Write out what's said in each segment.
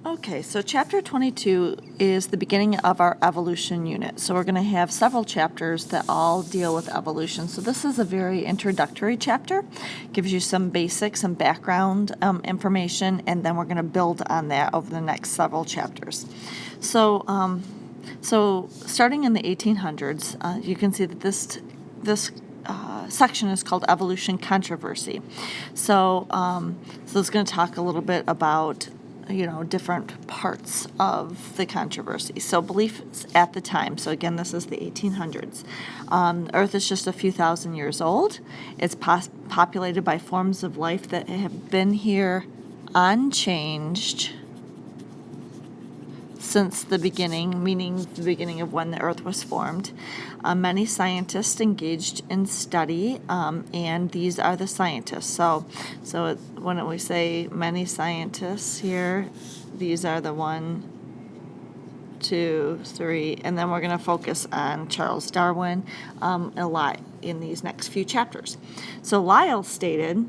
Okay, so chapter 22 is the beginning of our evolution unit. So we're going to have several chapters that all deal with evolution. So this is a very introductory chapter, gives you some basics, some background information, and then we're going to build on that over the next several chapters. So starting in the 1800s, you can see that this section is called Evolution Controversy. So it's going to talk a little bit about different parts of the controversy. So beliefs at the time. So again, this is the 1800s. Earth is just a few thousand years old. It's populated by forms of life that have been here unchanged since the beginning, meaning the beginning of when the Earth was formed. Many scientists engaged in study, and these are the scientists. So when we say many scientists here, these are the 1, 2, 3, and then we're going to focus on Charles Darwin a lot in these next few chapters. So Lyell stated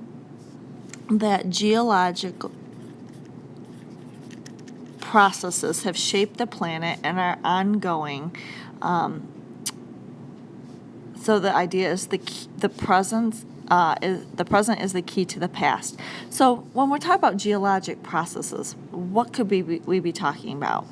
that geological processes have shaped the planet and are ongoing. So the idea is the present is the key to the past. So when we're talking about geologic processes, what could we be talking about?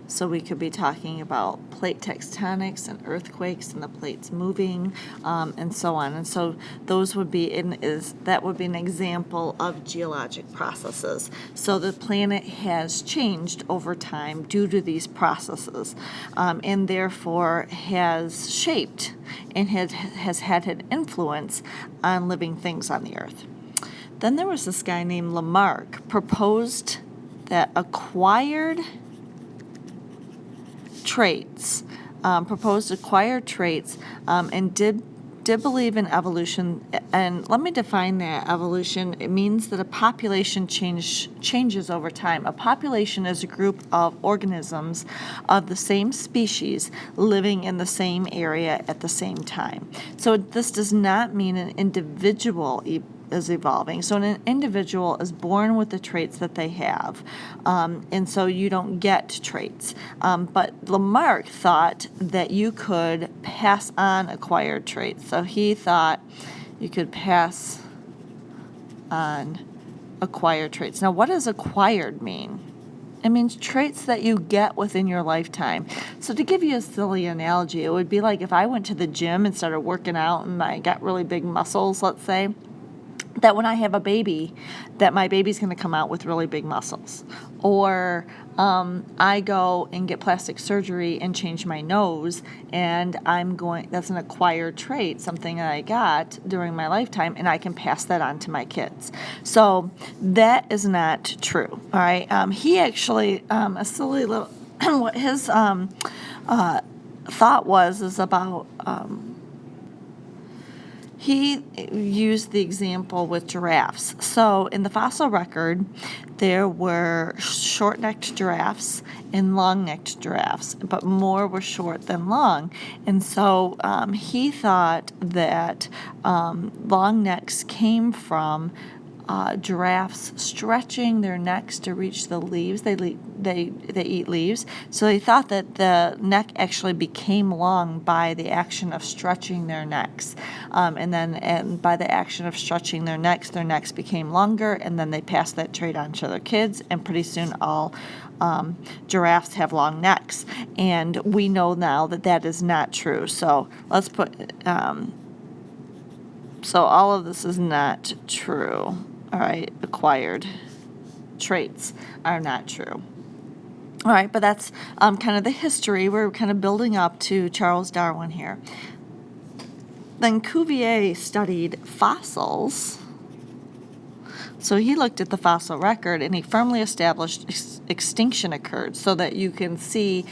So we could be talking about plate tectonics and earthquakes and the plates moving, and so on. And so those would be an example of geologic processes. So the planet has changed over time due to these processes, and therefore has shaped and has had an influence on living things on the Earth. Then there was this guy named Lamarck proposed that acquired traits, and did believe in evolution. And let me define that evolution. It means that a population changes over time. A population is a group of organisms of the same species living in the same area at the same time. So this does not mean an individual is evolving. So an individual is born with the traits that they have, and so you don't get traits. But Lamarck thought that you could pass on acquired traits. So he thought you could pass on acquired traits. Now, what does acquired mean? It means traits that you get within your lifetime. So to give you a silly analogy, it would be like if I went to the gym and started working out and I got really big muscles, let's say, that when I have a baby, that my baby's going to come out with really big muscles. Or I go and get plastic surgery and change my nose, and that's an acquired trait, something that I got during my lifetime, and I can pass that on to my kids. So that is not true, all right? He actually, a silly little, what his thought is about, he used the example with giraffes. So in the fossil record, there were short-necked giraffes and long-necked giraffes, but more were short than long. And so he thought that long necks came from giraffes stretching their necks to reach the leaves. They eat leaves. So they thought that the neck actually became long by the action of stretching their necks. And by the action of stretching their necks became longer, and then they passed that trait on to their kids, and pretty soon all giraffes have long necks. And we know now that that is not true. So let's put, so all of this is not true. All right, acquired traits are not true. All right, but that's kind of the history. We're kind of building up to Charles Darwin here. Then Cuvier studied fossils. So he looked at the fossil record, and he firmly established extinction occurred, so that you can see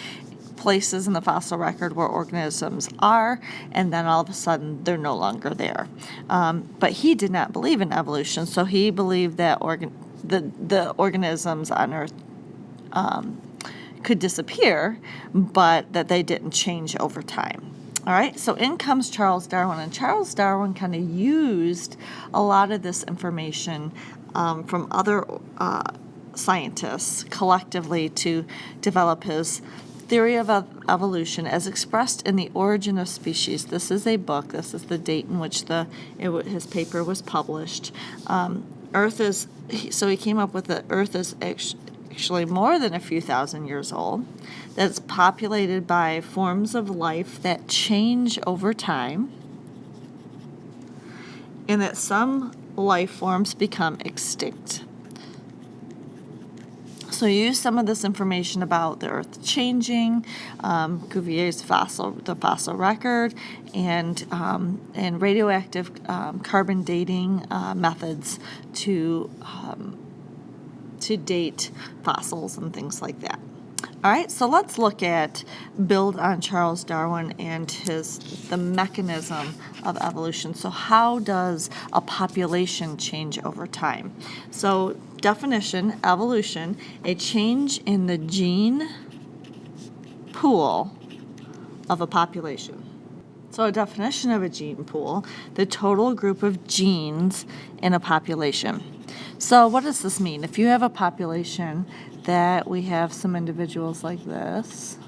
places in the fossil record where organisms are, and then all of a sudden they're no longer there. But he did not believe in evolution, so he believed that the organisms on Earth could disappear, but that they didn't change over time. All right, so in comes Charles Darwin, and Charles Darwin kind of used a lot of this information from other scientists collectively to develop his theory of evolution as expressed in The Origin of Species. This is a book. This is the date in which his paper was published. So he came up with that Earth is actually more than a few thousand years old, that's populated by forms of life that change over time, and that some life forms become extinct. So use some of this information about the Earth changing, Cuvier's the fossil record, and radioactive carbon dating methods to date fossils and things like that. All right, so let's build on Charles Darwin and the mechanism of evolution. So how does a population change over time? So definition, evolution, a change in the gene pool of a population. So a definition of a gene pool, the total group of genes in a population. So what does this mean? If you have a population that we have some individuals like this,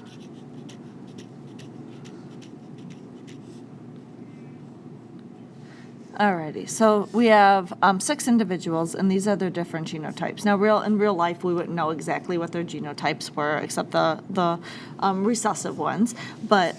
alrighty, so we have 6 individuals, and these are their different genotypes. Now, in real life, we wouldn't know exactly what their genotypes were, except the recessive ones. But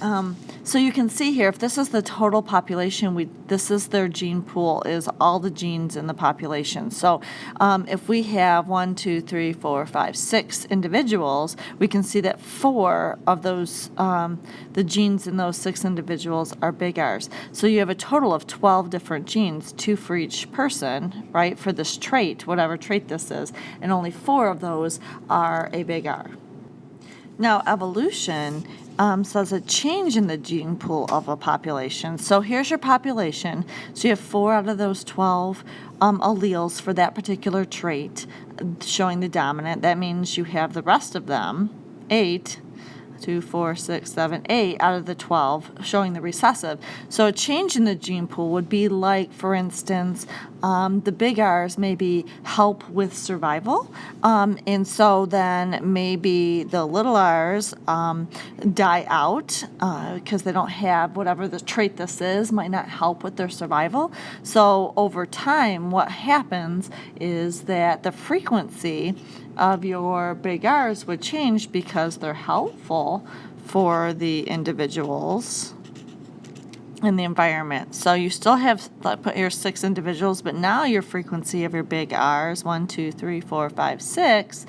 so you can see here, if this is the total population, this is their gene pool, is all the genes in the population. So if we have 1, 2, 3, 4, 5, 6 individuals, we can see that 4 of those, the genes in those 6 individuals are big R's. So you have a total of 12 different genes, 2 for each person, right, for this trait, whatever trait this is, and only 4 of those are a big R. Now, evolution says a change in the gene pool of a population. So here's your population. So you have 4 out of those 12 alleles for that particular trait showing the dominant. That means you have the rest of them, 8, 2, 4, 6, 7, 8 out of the 12 showing the recessive. So a change in the gene pool would be like, for instance, the big R's maybe help with survival. And so then maybe the little R's die out because they don't have whatever the trait this is, might not help with their survival. So over time, what happens is that the frequency of your big R's would change because they're helpful for the individuals in the environment. So you still have put your 6 individuals, but now your frequency of your big R's, 1, 2, 3, 4, 5, 6,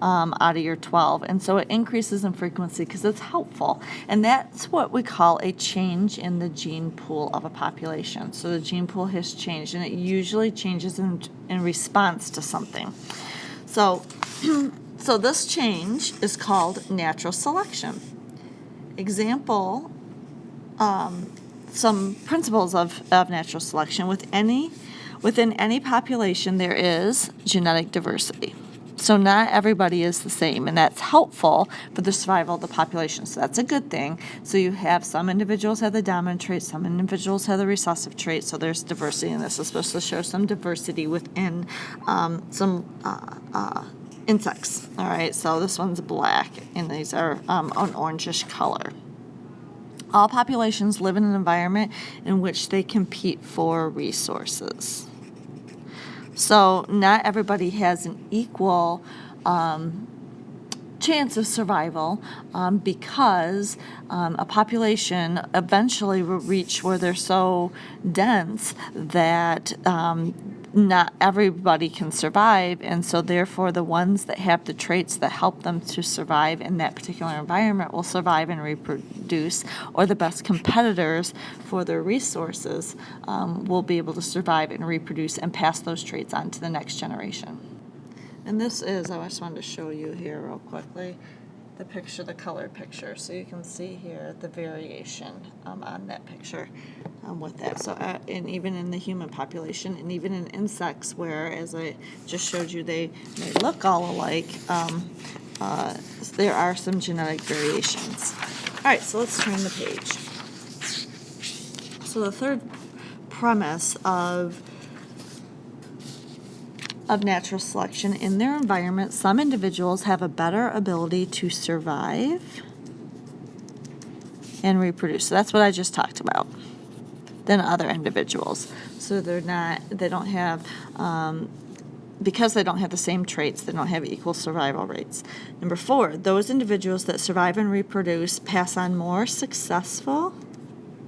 out of your 12. And so it increases in frequency because it's helpful. And that's what we call a change in the gene pool of a population. So the gene pool has changed, and it usually changes in response to something. So this change is called natural selection. Example, some principles of natural selection. Within any population, there is genetic diversity. So not everybody is the same, and that's helpful for the survival of the population. So that's a good thing. So you have some individuals have the dominant trait, some individuals have the recessive trait, so there's diversity, and this is supposed to show some diversity within some insects. All right, so this one's black, and these are an orangish color. All populations live in an environment in which they compete for resources. So not everybody has an equal chance of survival because a population eventually will reach where they're so dense that not everybody can survive, and so therefore the ones that have the traits that help them to survive in that particular environment will survive and reproduce, or the best competitors for their resources will be able to survive and reproduce and pass those traits on to the next generation. And this is, I just wanted to show you here real quickly, the picture, the colored picture. So you can see here the variation on that picture with that. So and even in the human population, and even in insects, where, as I just showed you, they look all alike, there are some genetic variations. All right, so let's turn the page. So the third premise of of natural selection, in their environment, some individuals have a better ability to survive and reproduce. So that's what I just talked about, than other individuals. So they don't have, because they don't have the same traits, they don't have equal survival rates. Number 4, those individuals that survive and reproduce pass on more successful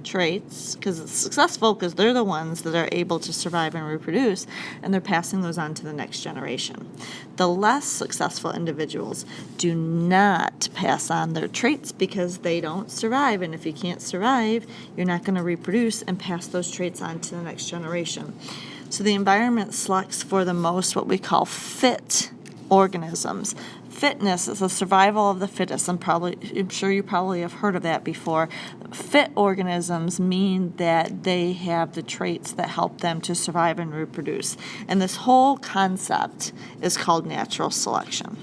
traits, because it's successful because they're the ones that are able to survive and reproduce, and they're passing those on to the next generation. The less successful individuals do not pass on their traits because they don't survive, and if you can't survive, you're not going to reproduce and pass those traits on to the next generation. So the environment selects for the most what we call fit organisms. Fitness is the survival of the fittest. I'm sure you probably have heard of that before. Fit organisms mean that they have the traits that help them to survive and reproduce. And this whole concept is called natural selection.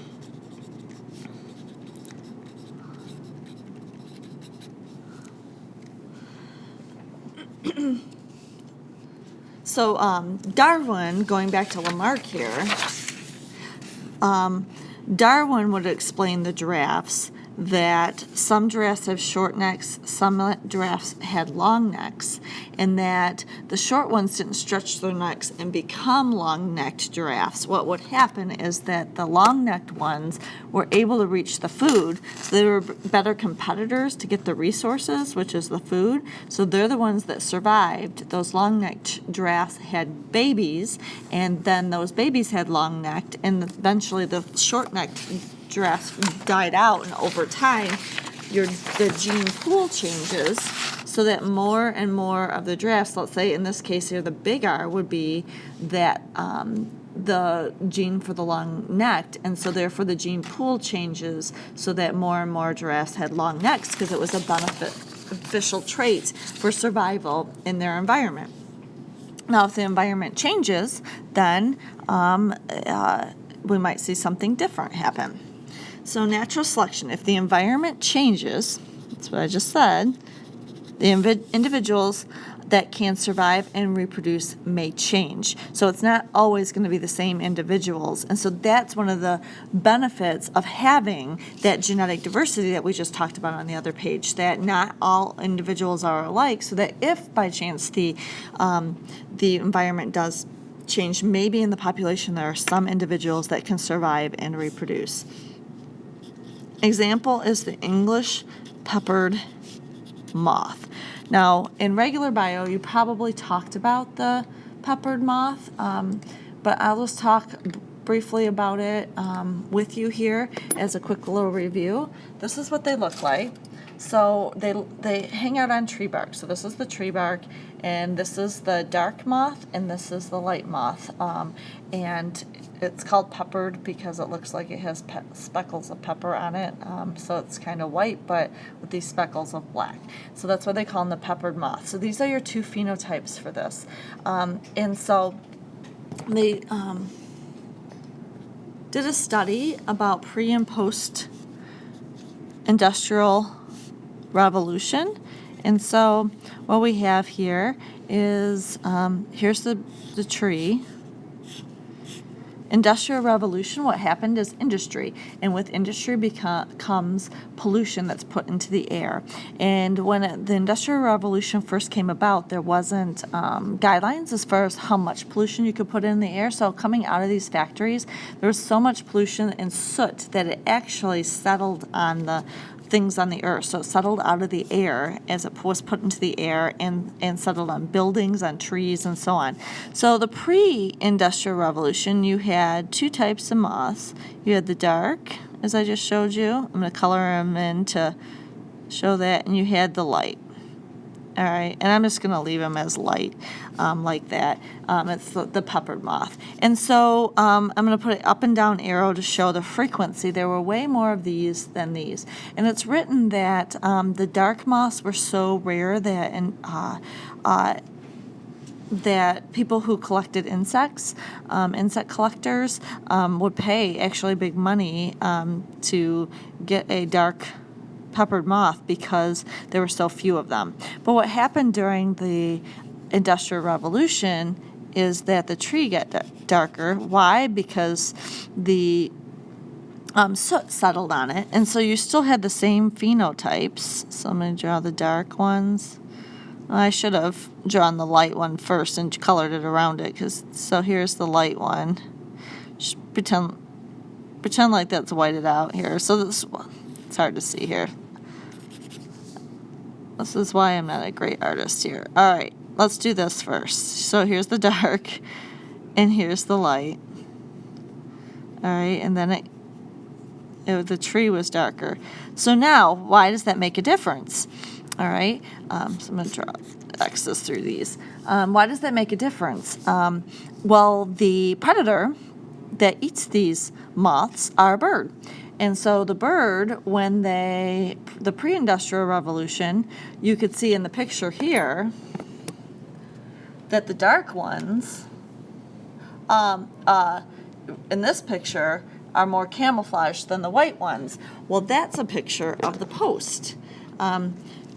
So Darwin, going back to Lamarck here, Darwin would explain the giraffes that some giraffes have short necks, some giraffes had long necks, and that the short ones didn't stretch their necks and become long-necked giraffes. What would happen is that the long-necked ones were able to reach the food, so they were better competitors to get the resources, which is the food, so they're the ones that survived. Those long-necked giraffes had babies, and then those babies had long-necked, and eventually the short-necked giraffes died out, and over time the gene pool changes so that more and more of the giraffes, let's say in this case here the big R would be that the gene for the long-necked, and so therefore the gene pool changes so that more and more giraffes had long necks because it was a beneficial trait for survival in their environment. Now if the environment changes, then we might see something different happen. So natural selection, if the environment changes, that's what I just said, the individuals that can survive and reproduce may change. So it's not always going to be the same individuals. And so that's one of the benefits of having that genetic diversity that we just talked about on the other page, that not all individuals are alike, so that if by chance the environment does change, maybe in the population there are some individuals that can survive and reproduce. Example is the English peppered moth. Now, in regular bio, you probably talked about the peppered moth, but I'll just talk briefly about it with you here as a quick little review. This is what they look like. So they hang out on tree bark. So this is the tree bark, and this is the dark moth, and this is the light moth. And it's called peppered because it looks like it has speckles of pepper on it. So it's kind of white, but with these speckles of black. So that's why they call them the peppered moth. So these are your two phenotypes for this. And so they did a study about pre- and post-industrial revolution. And so what we have here is, here's the tree. Industrial revolution, what happened is industry, and with industry comes pollution that's put into the air. And when the Industrial Revolution first came about, there wasn't guidelines as far as how much pollution you could put in the air. So coming out of these factories, there was so much pollution and soot that it actually settled on the things on the earth. So it settled out of the air as it was put into the air and settled on buildings, on trees, and so on. So the pre-industrial revolution, you had two types of moths. You had the dark, as I just showed you. I'm going to color them in to show that. And you had the light. All right, and I'm just going to leave them as light, like that. It's the peppered moth. And so I'm going to put an up and down arrow to show the frequency. There were way more of these than these. And it's written that the dark moths were so rare that that people who collected insects, insect collectors, would pay actually big money to get a dark peppered moth because there were so few of them. But what happened during the Industrial Revolution is that the tree got darker. Why? Because the soot settled on it, and so you still had the same phenotypes. So I'm going to draw the dark ones. I should have drawn the light one first and colored it around it, so here's the light one. Just pretend like that's whited out here. So this one, it's hard to see here. This is why I'm not a great artist here. All right, let's do this first. So here's the dark, and here's the light. All right, and then the tree was darker. So now, why does that make a difference? All right, so I'm going to draw X's through these. Why does that make a difference? Well, the predator that eats these moths are a bird. And so the bird, when the pre-industrial revolution, you could see in the picture here that the dark ones, in this picture, are more camouflaged than the white ones. Well, that's a picture of the post.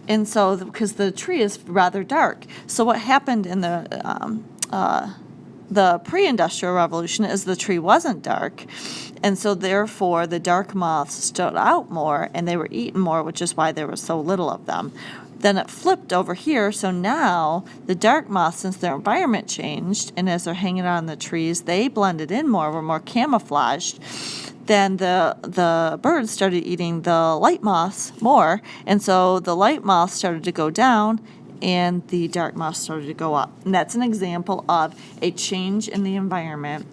And so, because the tree is rather dark. So what happened in the pre-industrial revolution is the tree wasn't dark, and so therefore the dark moths stood out more and they were eaten more, which is why there was so little of them. Then it flipped over here, so now the dark moths, since their environment changed, and as they're hanging out on the trees, they blended in more, were more camouflaged. Then the birds started eating the light moths more, and so the light moths started to go down, and the dark moths started to go up. And that's an example of a change in the environment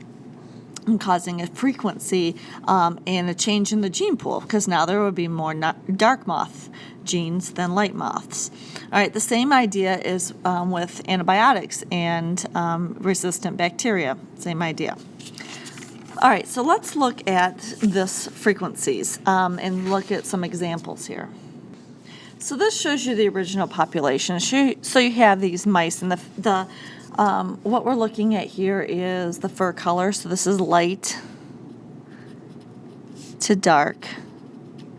and causing a frequency and a change in the gene pool, because now there would be more dark moth genes than light moths. All right, the same idea is with antibiotics and resistant bacteria. Same idea. All right, so let's look at this frequencies and look at some examples here. So this shows you the original population. So you have these mice, and what we're looking at here is the fur color. So this is light to dark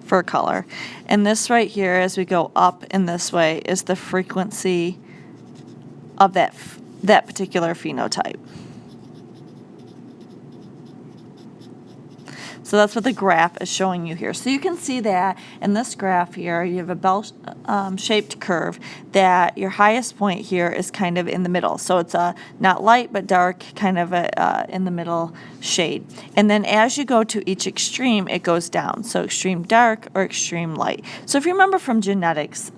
fur color. And this right here, as we go up in this way, is the frequency of that particular phenotype. So that's what the graph is showing you here. So you can see that in this graph here, you have a bell-shaped curve that your highest point here is kind of in the middle. So it's not light but dark, kind of in the middle shade. And then as you go to each extreme, it goes down. So extreme dark or extreme light. So if you remember from genetics,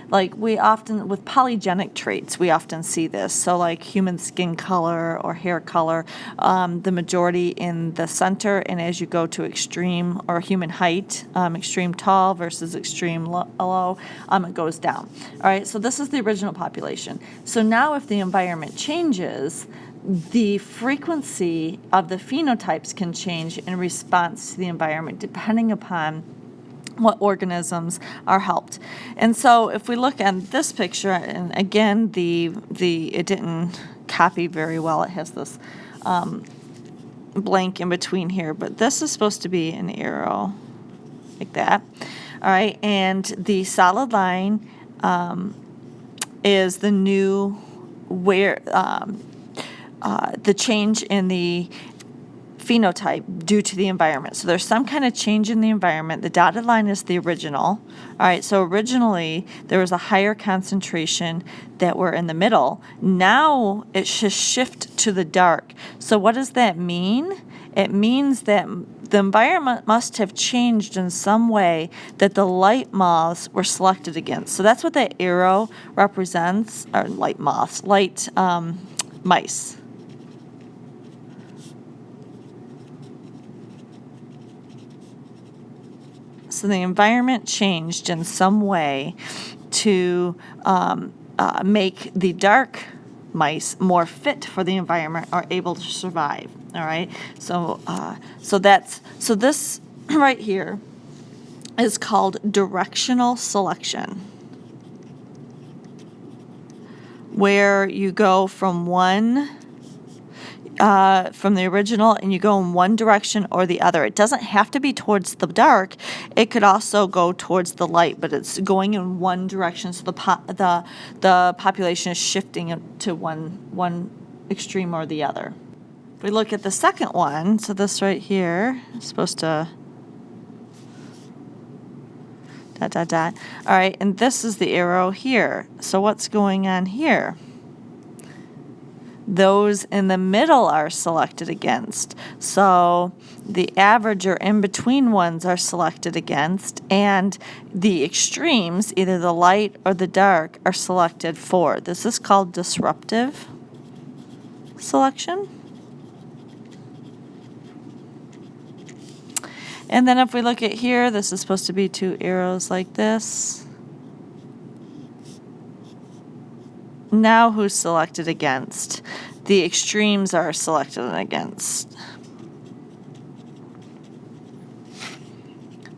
like we often, with polygenic traits, we often see this. So like human skin color or hair color, the majority in the center, and as you go to extreme or human height, extreme tall versus extreme low, it goes down. All right, so this is the original population. So now if the environment changes, the frequency of the phenotypes can change in response to the environment depending upon what organisms are helped. And so if we look at this picture, and again, it didn't copy very well. It has this blank in between here, but this is supposed to be an arrow like that. All right, and the solid line is the new the change in the phenotype due to the environment. So there's some kind of change in the environment. The dotted line is the original. All right, so originally there was a higher concentration that were in the middle. Now it should shift to the dark. So what does that mean? It means that the environment must have changed in some way that the light moths were selected against. So that's what that arrow represents, or light moths, light mice. So the environment changed in some way to make the dark mice more fit for the environment or able to survive. All right. So this right here is called directional selection, where you go from the original, and you go in one direction or the other. It doesn't have to be towards the dark. It could also go towards the light, but it's going in one direction. So the population is shifting to one extreme or the other. If we look at the second one, so this right here is supposed to dot, dot, dot. All right, and this is the arrow here. So what's going on here? Those in the middle are selected against. So the average or in-between ones are selected against, and the extremes, either the light or the dark, are selected for. This is called disruptive selection. And then if we look at here, this is supposed to be two arrows like this. Now who's selected against? The extremes are selected against.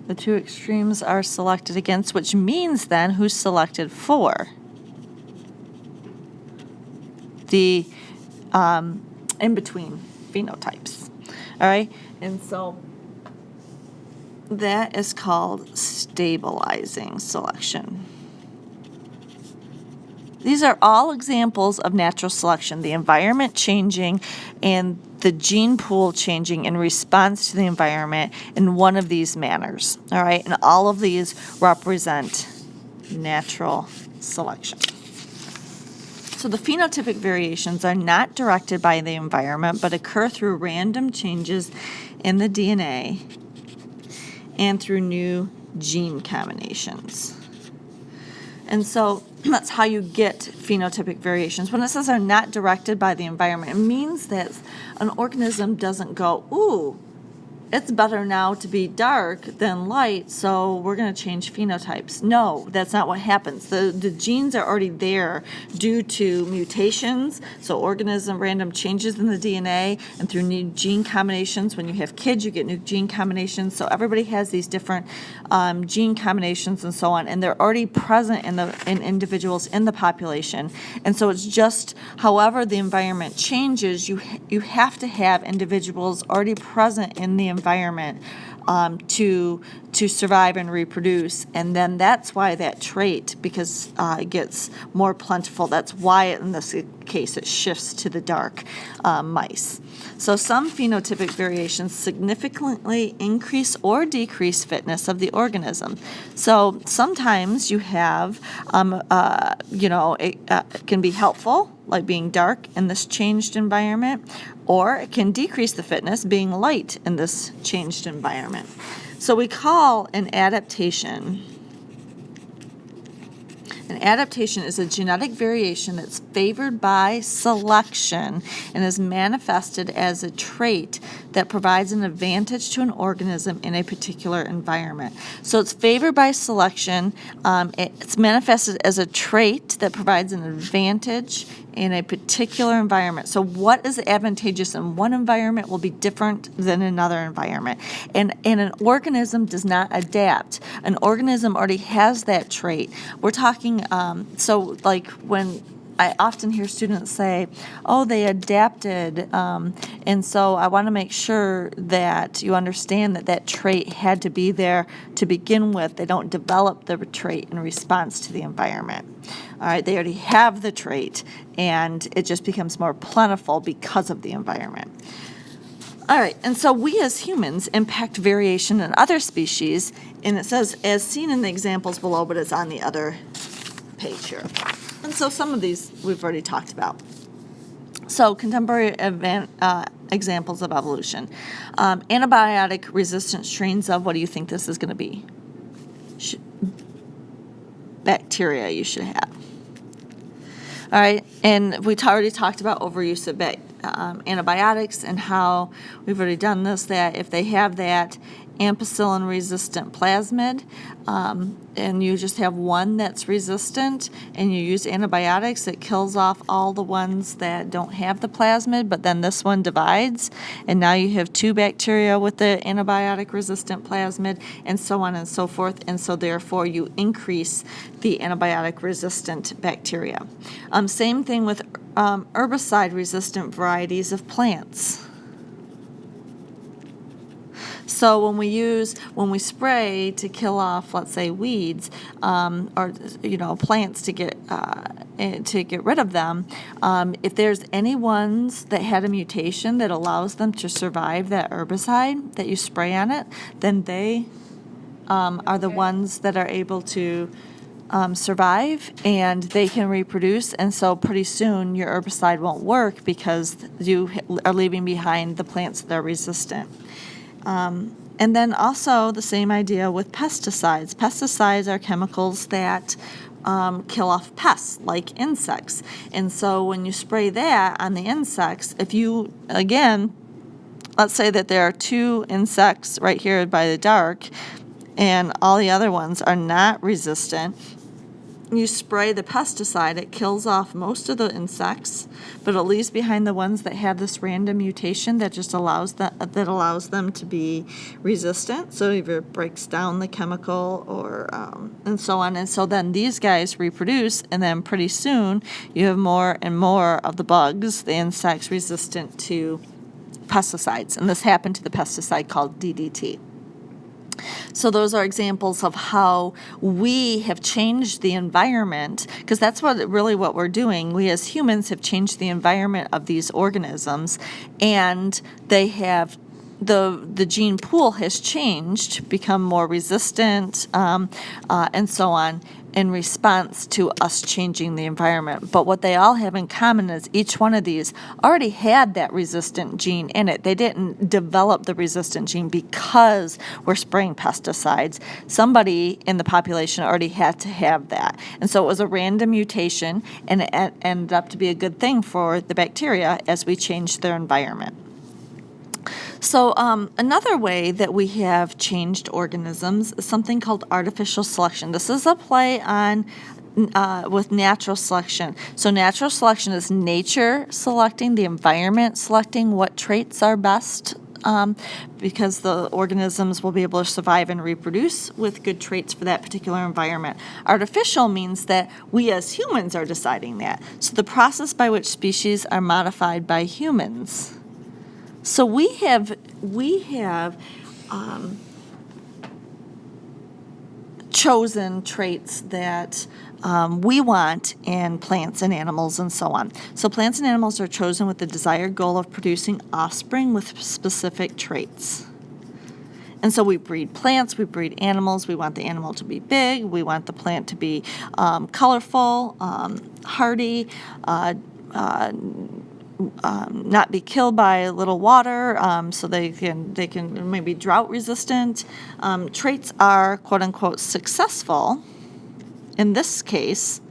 The two extremes are selected against, which means then who's selected for? The in-between phenotypes. All right, and so that is called stabilizing selection. These are all examples of natural selection, the environment changing and the gene pool changing in response to the environment in one of these manners. All right, and all of these represent natural selection. So the phenotypic variations are not directed by the environment, but occur through random changes in the DNA and through new gene combinations. And so that's how you get phenotypic variations. When it says are not directed by the environment, it means that an organism doesn't go, ooh, it's better now to be dark than light, so we're going to change phenotypes. No, that's not what happens. The genes are already there due to mutations, so random changes in the DNA, and through new gene combinations. When you have kids, you get new gene combinations, so everybody has these different gene combinations and so on, and they're already present in individuals in the population. And so it's just, however the environment changes, you have to have individuals already present in the environment to survive and reproduce, and then that's why that trait, because it gets more plentiful, that's why in this case it shifts to the dark mice. So some phenotypic variations significantly increase or decrease fitness of the organism. So sometimes you have, it can be helpful, like being dark in this changed environment, or it can decrease the fitness, being light in this changed environment. So we call an adaptation. An adaptation is a genetic variation that's favored by selection and is manifested as a trait that provides an advantage to an organism in a particular environment. So it's favored by selection. It's manifested as a trait that provides an advantage in a particular environment. So what is advantageous in one environment will be different than another environment. And an organism does not adapt. An organism already has that trait. We're talking, so like when I often hear students say, oh, they adapted, and so I want to make sure that you understand that that trait had to be there to begin with. They don't develop the trait in response to the environment. All right, they already have the trait, and it just becomes more plentiful because of the environment. All right, and so we as humans impact variation in other species, and it says, as seen in the examples below, but it's on the other page here. And so some of these we've already talked about. So contemporary examples of evolution. Antibiotic-resistant strains of, what do you think this is going to be? Bacteria you should have. All right, and we already talked about overuse of antibiotics and how we've already done this, that if they have that ampicillin-resistant plasmid, and you just have one that's resistant, and you use antibiotics, it kills off all the ones that don't have the plasmid, but then this one divides, and now you have two bacteria with the antibiotic-resistant plasmid, and so on and so forth, and so therefore you increase the antibiotic-resistant bacteria. Same thing with herbicide-resistant varieties of plants. So when we spray to kill off, let's say, weeds, or plants to get rid of them, if there's any ones that had a mutation that allows them to survive that herbicide that you spray on it, then they are the ones that are able to survive, and they can reproduce, and so pretty soon your herbicide won't work because you are leaving behind the plants that are resistant. And then also the same idea with pesticides. Pesticides are chemicals that kill off pests like insects, and so when you spray that on the insects, if you, again, let's say that there are 2 insects right here by the dark, and all the other ones are not resistant, you spray the pesticide, it kills off most of the insects, but it leaves behind the ones that have this random mutation that just allows them to be resistant. So it either breaks down the chemical or and so on. And so then these guys reproduce, and then pretty soon you have more and more of the bugs, the insects, resistant to pesticides. And this happened to the pesticide called DDT. So those are examples of how we have changed the environment, because that's what we're doing. We as humans have changed the environment of these organisms, and they have the gene pool has changed, become more resistant, and so on, in response to us changing the environment. But what they all have in common is each one of these already had that resistant gene in it. They didn't develop the resistant gene because we're spraying pesticides. Somebody in the population already had to have that. And so it was a random mutation, and it ended up to be a good thing for the bacteria as we changed their environment. So another way that we have changed organisms is something called artificial selection. This is a play on with natural selection. So natural selection is nature selecting, the environment selecting what traits are best, because the organisms will be able to survive and reproduce with good traits for that particular environment. Artificial means that we as humans are deciding that. So the process by which species are modified by humans. So we have chosen traits that we want in plants and animals and so on. So plants and animals are chosen with the desired goal of producing offspring with specific traits. And so we breed plants, we breed animals. We want the animal to be big. We want the plant to be colorful, hardy, not be killed by a little water, so they can maybe drought resistant. Traits are quote unquote successful in this case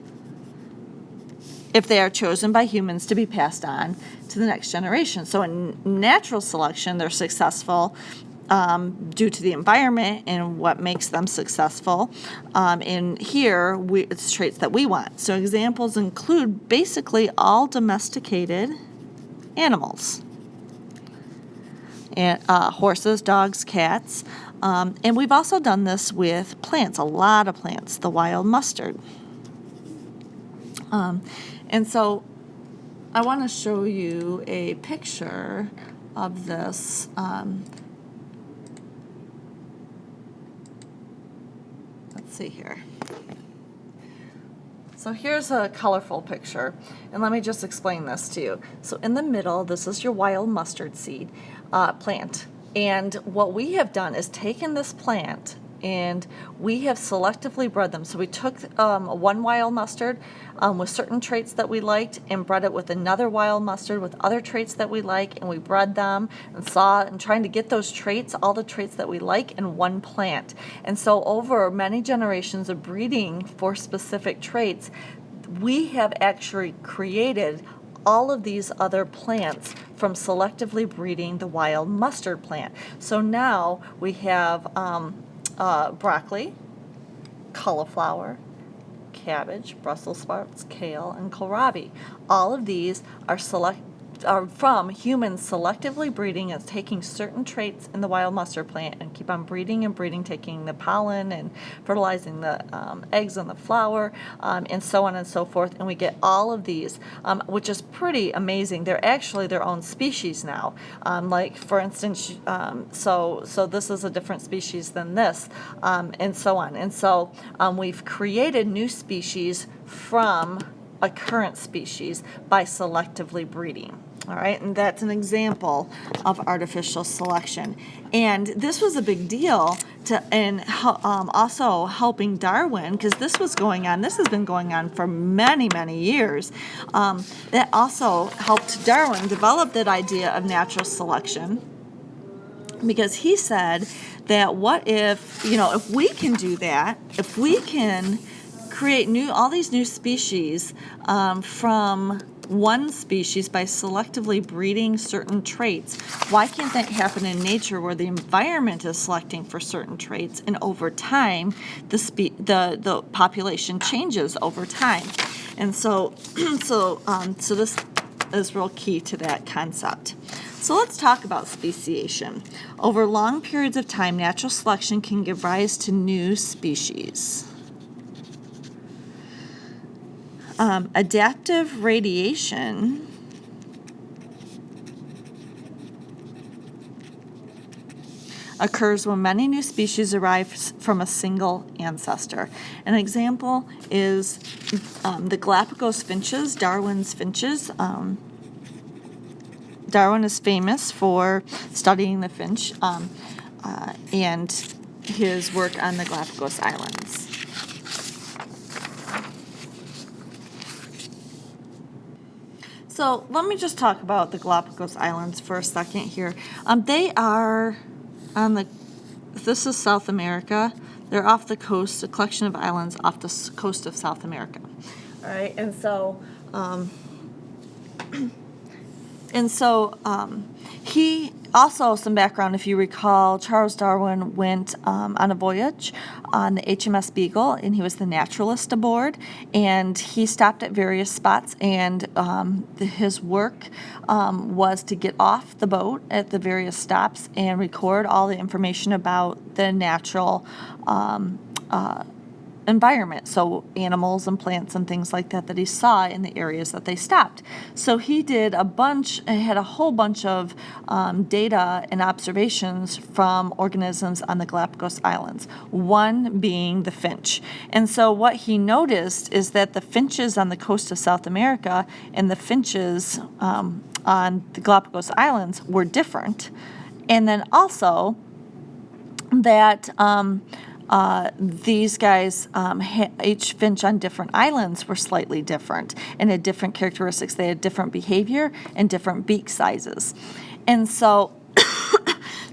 if they are chosen by humans to be passed on to the next generation. So in natural selection, they're successful due to the environment and what makes them successful. In here, it's traits that we want. So examples include basically all domesticated animals, and horses, dogs, cats, and we've also done this with plants, a lot of plants, the wild mustard. And so I want to show you a picture of this. Let's see here. So here's a colorful picture, and let me just explain this to you. So in the middle, this is your wild mustard seed plant, and what we have done is taken this plant and we have selectively bred them. So we took one wild mustard with certain traits that we liked and bred it with another wild mustard with other traits that we like, and we bred them and trying to get those traits, all the traits that we like, in one plant. And so over many generations of breeding for specific traits, we have actually created all of these other plants from selectively breeding the wild mustard plant. So now we have broccoli, cauliflower, cabbage, Brussels sprouts, kale, and kohlrabi. All of these are from humans selectively breeding and taking certain traits in the wild mustard plant and keep on breeding and breeding, taking the pollen and fertilizing the eggs on the flower, and so on and so forth. And we get all of these, which is pretty amazing. They're actually their own species now. Like, for instance, so this is a different species than this, and so on. And so we've created new species from a current species by selectively breeding. All right, and that's an example of artificial selection. And this was a big deal also helping Darwin, because this has been going on for many, many years. That also helped Darwin develop that idea of natural selection, because he said that what if we can do that, if we can create all these new species from one species by selectively breeding certain traits, why can't that happen in nature where the environment is selecting for certain traits, and over time the population changes over time? And so this is real key to that concept. So let's talk about speciation. Over long periods of time, natural selection can give rise to new species. Adaptive radiation occurs when many new species arrive from a single ancestor. An example is the Galapagos finches, Darwin's finches. Darwin is famous for studying the finch and his work on the Galapagos Islands. So let me just talk about the Galapagos Islands for a second here. They are this is South America. They're off the coast, a collection of islands off the coast of South America. All right, and so he also, some background, if you recall, Charles Darwin went on a voyage on the HMS Beagle, and he was the naturalist aboard, and he stopped at various spots, and his work was to get off the boat at the various stops and record all the information about the natural environment, so animals and plants and things like that he saw in the areas that they stopped. So he had a whole bunch of data and observations from organisms on the Galapagos Islands, one being the finch. And so what he noticed is that the finches on the coast of South America and the finches on the Galapagos Islands were different. And then also that these guys, each finch on different islands were slightly different and had different characteristics. They had different behavior and different beak sizes. And so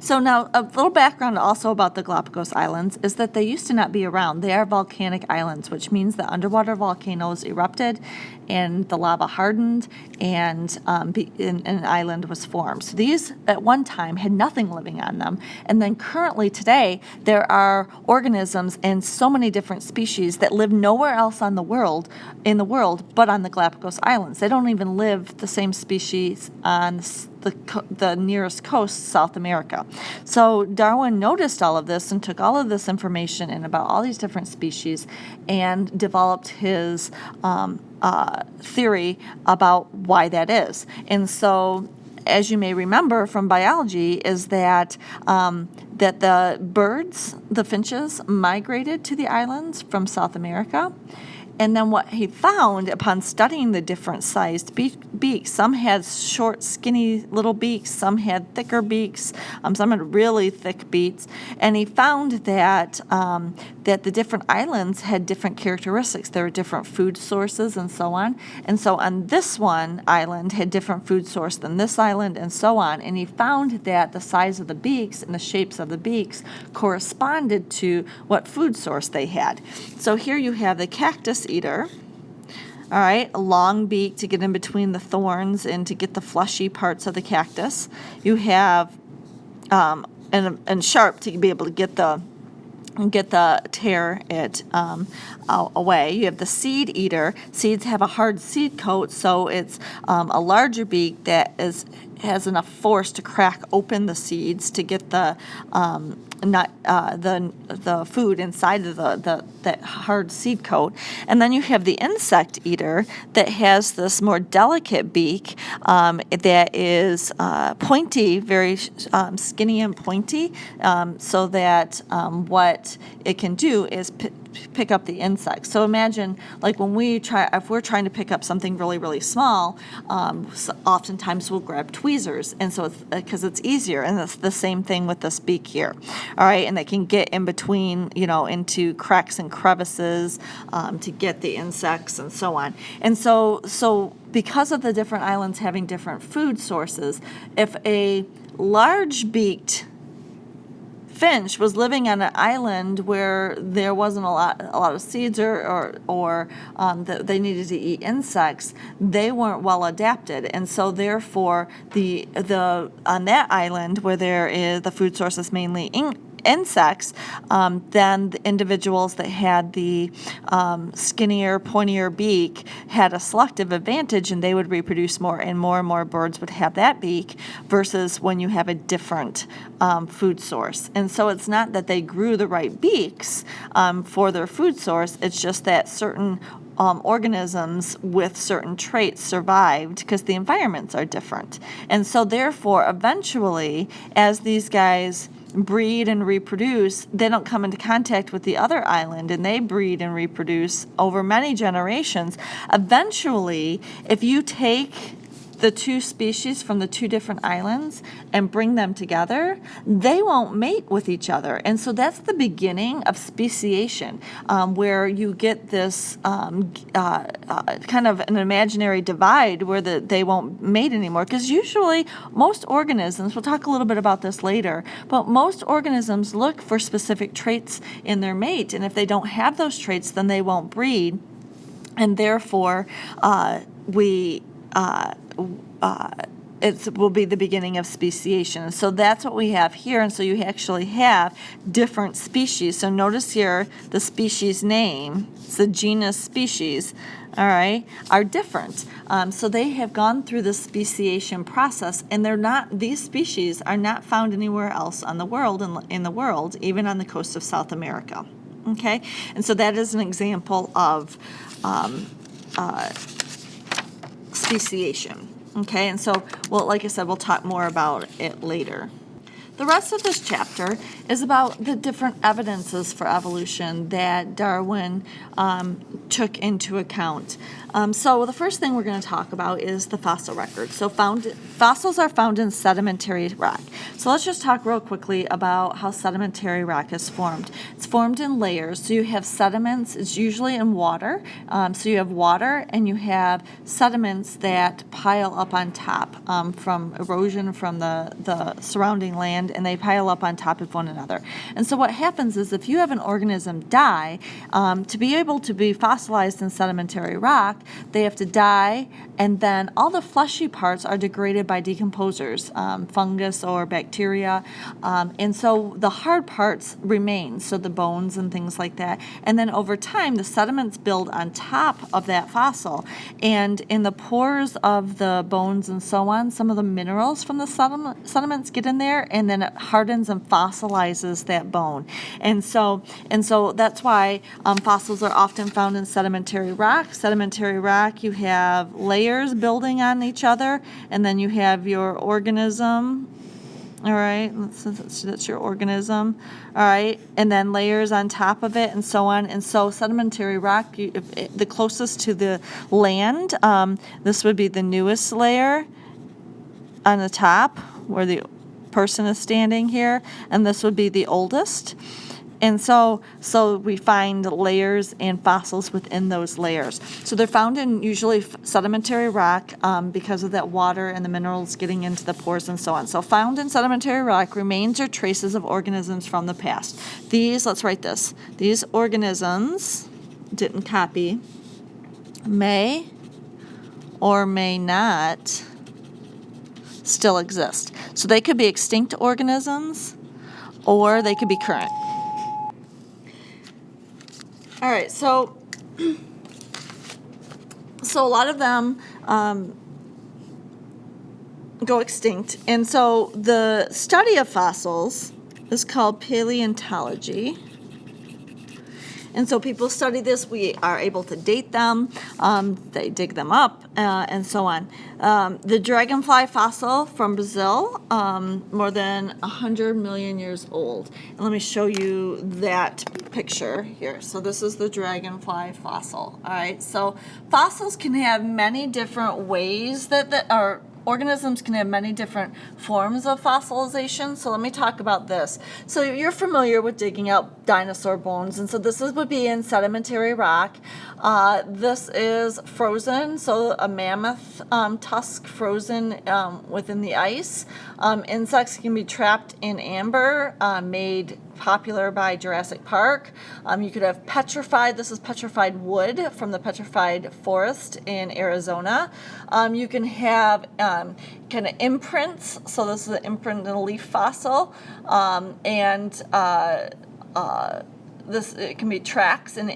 now a little background also about the Galapagos Islands is that they used to not be around. They are volcanic islands, which means that underwater volcanoes erupted and the lava hardened and an island was formed. So these at one time had nothing living on them. And then currently today, there are organisms and so many different species that live nowhere else in the world but on the Galapagos Islands. They don't even live the same species on the nearest coast, South America. So Darwin noticed all of this and took all of this information and about all these different species and developed his theory about why that is. And so, as you may remember from biology, is that that the birds, the finches, migrated to the islands from South America. And then what he found upon studying the different sized beaks, some had short, skinny little beaks, some had thicker beaks, some had really thick beaks, and he found that that the different islands had different characteristics. There were different food sources and so on. And so on this one island had different food source than this island and so on. And he found that the size of the beaks and the shapes of the beaks corresponded to what food source they had. So here you have the cactus eater, all right, a long beak to get in between the thorns and to get the fleshy parts of the cactus. You have, and sharp to be able to get the tear it away. You have the seed eater. Seeds have a hard seed coat, so it's a larger beak that has enough force to crack open the seeds to get the food inside of that hard seed coat. And then you have the insect eater that has this more delicate beak that is pointy, very skinny and pointy, so that what it can do is pick up the insects. So imagine, like if we're trying to pick up something really, really small, oftentimes we'll grab tweezers, and so it's because it's easier. And it's the same thing with this beak here. All right, and they can get in between, into cracks and crevices to get the insects and so on. And so because of the different islands having different food sources, if a large-beaked finch was living on an island where there wasn't a lot of seeds or that they needed to eat insects, they weren't well adapted, and so therefore the on that island where the food source is mainly insects, then the individuals that had the skinnier, pointier beak had a selective advantage, and they would reproduce more, and more birds would have that beak, versus when you have a different food source. And so it's not that they grew the right beaks for their food source, it's just that certain organisms with certain traits survived because the environments are different. And so therefore, eventually, as these guys breed and reproduce, they don't come into contact with the other island, and they breed and reproduce over many generations. Eventually, if you take the two species from the two different islands and bring them together, they won't mate with each other. And so that's the beginning of speciation, where you get this kind of an imaginary divide where they won't mate anymore. Because usually most organisms, we'll talk a little bit about this later, but most organisms look for specific traits in their mate. And if they don't have those traits, then they won't breed. And therefore, it will be the beginning of speciation. So that's what we have here. And so you actually have different species. So notice here the species name, it's the genus species, all right, are different. So they have gone through the speciation process, and these species are not found anywhere else in the world, even on the coast of South America. Okay, and so that is an example of speciation. Okay, and so, like I said, we'll talk more about it later. The rest of this chapter is about the different evidences for evolution that Darwin took into account. So the first thing we're going to talk about is the fossil record. So fossils are found in sedimentary rock. So let's just talk real quickly about how sedimentary rock is formed. It's formed in layers. So you have sediments. It's usually in water. So you have water, and you have sediments that pile up on top from erosion from the surrounding land, and they pile up on top of one another. And so what happens is, if you have an organism die, to be able to be fossilized in sedimentary rock, they have to die, and then all the fleshy parts are degraded by decomposers, fungus or bacteria, and so the hard parts remain, so the bones and things like that. And then over time, the sediments build on top of that fossil, and in the pores of the bones and so on, some of the minerals from the sediments get in there, and then it hardens and fossilizes that bone. And so that's why fossils are often found in sedimentary rock. Sedimentary rock, you have layers building on each other, and then you have your organism. All right, that's your organism. All right, and then layers on top of it, and so on. And so sedimentary rock, the closest to the land, this would be the newest layer on the top, where the person is standing here, and this would be the oldest. And so we find layers and fossils within those layers. So they're found in usually sedimentary rock because of that water and the minerals getting into the pores and so on. So found in sedimentary rock, remains or traces of organisms from the past. Let's write this. These organisms, didn't copy, may or may not still exist. So they could be extinct organisms, or they could be current. All right, so a lot of them go extinct. And so the study of fossils is called paleontology. And so people study this. We are able to date them. They dig them up, and so on. The dragonfly fossil from Brazil, more than 100 million years old. And let me show you that picture here. So this is the dragonfly fossil. All right. So fossils can have many different ways that are. Organisms can have many different forms of fossilization. So let me talk about this. So you're familiar with digging out dinosaur bones, and so would be in sedimentary rock. This is frozen, so a mammoth tusk frozen within the ice. Insects can be trapped in amber, made popular by Jurassic Park. You could have petrified, this is petrified wood from the petrified forest in Arizona. You can have kind of imprints, so this is an imprint in a leaf fossil, this it can be tracks and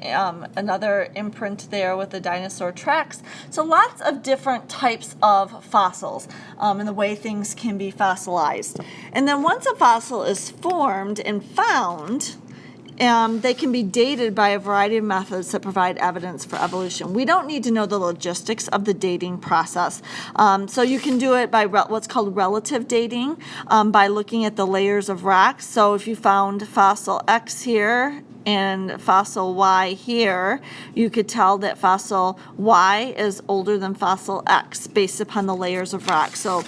another imprint there with the dinosaur tracks. So lots of different types of fossils and the way things can be fossilized. And then once a fossil is formed and found, they can be dated by a variety of methods that provide evidence for evolution. We don't need to know the logistics of the dating process. So you can do it by what's called relative dating, by looking at the layers of rocks. So if you found fossil X here and fossil Y here, you could tell that fossil Y is older than fossil X based upon the layers of rock. So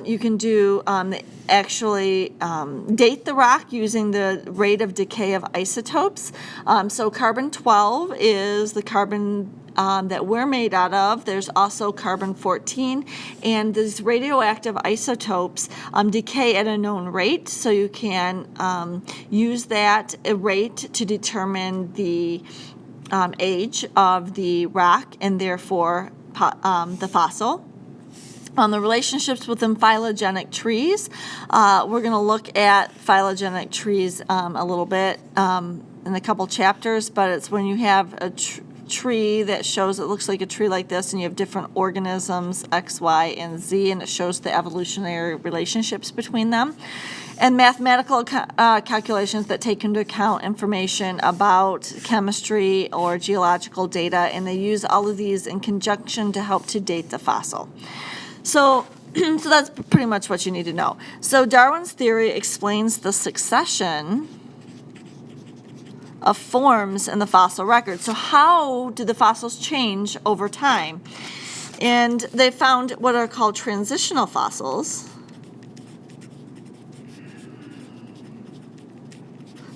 you can do actually date the rock using the rate of decay of isotopes. So carbon-12 is the carbon that we're made out of. There's also carbon-14, and these radioactive isotopes decay at a known rate, so you can use that rate to determine the age of the rock and therefore the fossil. The relationships within phylogenetic trees. We're going to look at phylogenetic trees a little bit in a couple chapters, but it's when you have a tree that shows, it looks like a tree like this, and you have different organisms, X, Y, and Z, and it shows the evolutionary relationships between them. And mathematical calculations that take into account information about chemistry or geological data, and they use all of these in conjunction to help to date the fossil. So that's pretty much what you need to know. So Darwin's theory explains the succession of forms in the fossil record. So how do the fossils change over time? And they found what are called transitional fossils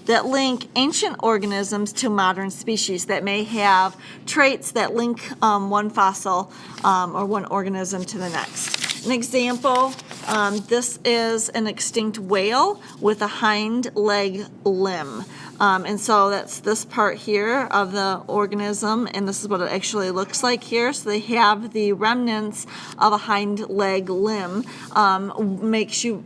that link ancient organisms to modern species that may have traits that link one fossil or one organism to the next. An example, this is an extinct whale with a hind leg limb. And so that's this part here of the organism, and this is what it actually looks like here. So they have the remnants of a hind leg limb. Makes you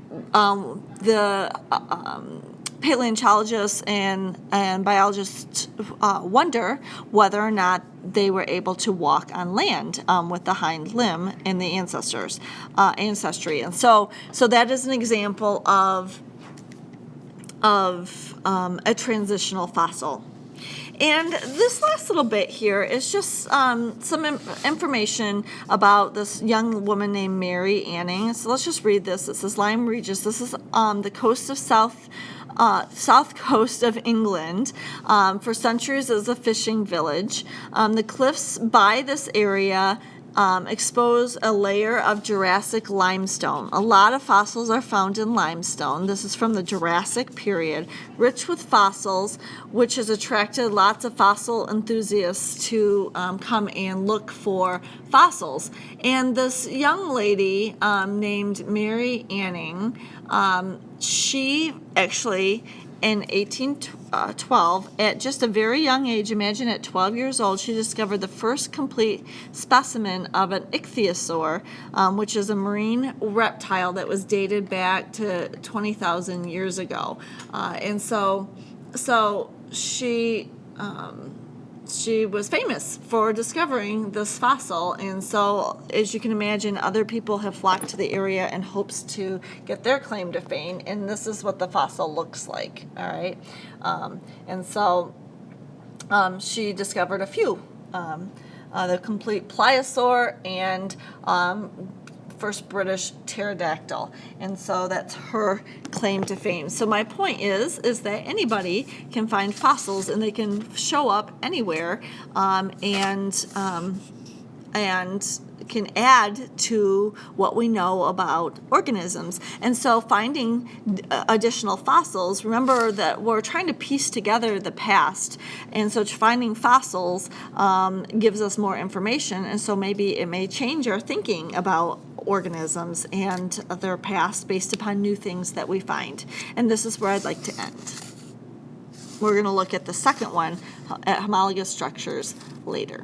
paleontologists and biologists wonder whether or not they were able to walk on land with the hind limb in the ancestry. And so that is an example of a transitional fossil. And this last little bit here is just some information about this young woman named Mary Anning. So let's just read this. It says Lyme Regis. This is the coast of south coast of England. For centuries as a fishing village. The cliffs by this area expose a layer of Jurassic limestone. A lot of fossils are found in limestone. This is from the Jurassic period, rich with fossils, which has attracted lots of fossil enthusiasts to come and look for fossils. And this young lady named Mary Anning, she actually in 1812, at just a very young age, imagine at 12 years old, she discovered the first complete specimen of an ichthyosaur, which is a marine reptile that was dated back to 20,000 years ago. And so she she was famous for discovering this fossil, and so as you can imagine, other people have flocked to the area in hopes to get their claim to fame, and this is what the fossil looks like. All right, and so she discovered a few, the complete pliosaur and first British pterodactyl, and so that's her claim to fame. So my point is that anybody can find fossils and they can show up anywhere, and can add to what we know about organisms. And so finding additional fossils, remember that we're trying to piece together the past, and so finding fossils gives us more information, and so maybe it may change our thinking about organisms and their past based upon new things that we find. And this is where I'd like to end. We're going to look at the second one, at homologous structures, later.